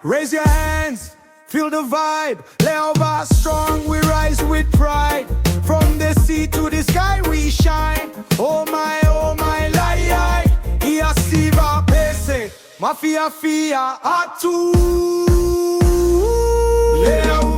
Raise your hands, feel the vibe. Leauva'a strong, we rise with pride. From the sea to the sky we shine. Oh my, lai. Ia siva pese, mafia fia atu. Leauva'a